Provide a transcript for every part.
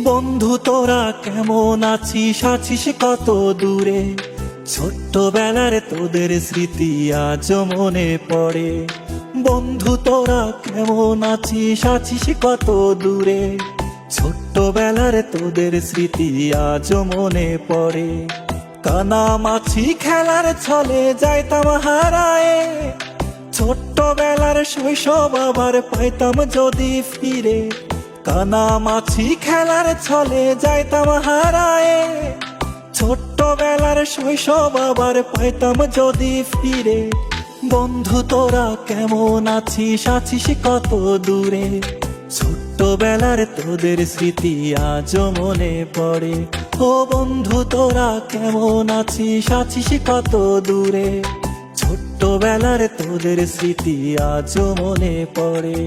বন্ধু তোরা কেমন আছিস, আছিস কত দূরে? ছোট্টবেলার তোদের স্মৃতি আজ মনে পড়ে। বন্ধু তোরা কেমন আছিস, আছিস কত দূরে? ছোট্টবেলার তোদের স্মৃতি আজ মনে পড়ে। কানামাছি খেলার ছলে যাইতাম হারায়ে, ছোট্টবেলার শৈশব আবার পাইতাম যদি ফিরে। কানামাছি খেলার ছলে যাইতাম হারায়ে, ছোট্টবেলার শৈশব আবার পাইতাম যদি ফিরে। বন্ধু তোরা কেমন আছিস, আছিস কত দূরে? ছোট্টবেলার তোদের স্মৃতি আজ মনে পড়ে। ও বন্ধু তোরা কেমন আছিস, আছিস কত দূরে? ছোট্টবেলার তোদের স্মৃতি আজ মনে পড়ে।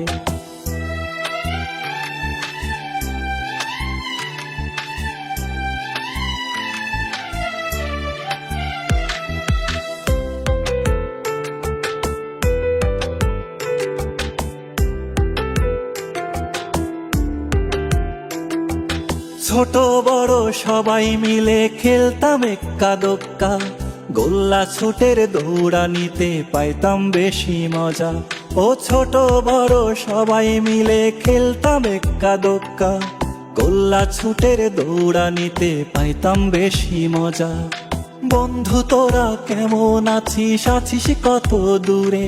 ছোট বড় সবাই মিলে খেলতাম এক্কা দোক্কা, গোল্লা ছুটের দৌড়ানিতে পাইতাম বেশি মজা। ও ছোট বড় সবাই মিলে খেলতাম এক্কা দোক্কা, গোল্লা ছুটের দৌড়ানিতে পাইতাম বেশি মজা। বন্ধু তোরা কেমন আছিস, আছিস কত দূরে?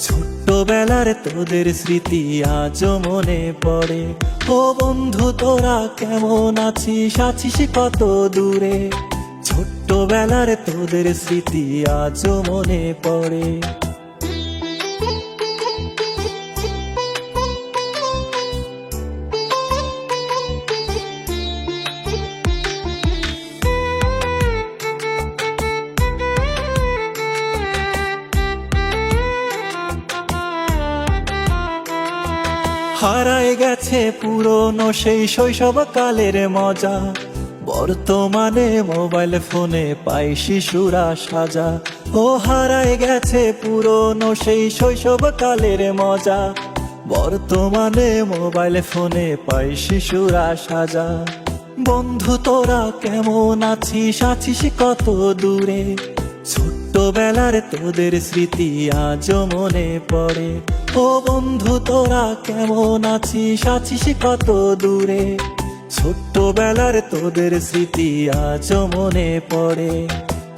ছোট্টবেলার তোদের স্মৃতি আজ মনে পড়ে। ও বন্ধু তোরা কেমন আছিস, আছিস কত দূরে? ছোট্টবেলার তোদের স্মৃতি আজ মনে পড়ে। হারায় গেছে পুরনো সেই শৈশবকালের মজা, বর্তমানে মোবাইল ফোনে পাই শিশুরা সাজা। ও হারায় গেছে পুরনো সেই শৈশবকালের মজা, বর্তমানে মোবাইল ফোনে পাই শিশুরা সাজা। বন্ধু তোরা কেমন আছিস, আছিস কত দূরে? ছোট্টবেলার তোদের স্মৃতি আজ মনে পড়ে। ও বন্ধু তোরা কেমন আছিস, আছিস কত দূরে? ছোট্টবেলার তোদের স্মৃতি আজ মনে পড়ে।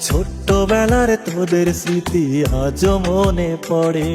ছোট্টবেলার তোদের স্মৃতি আজ মনে পড়ে।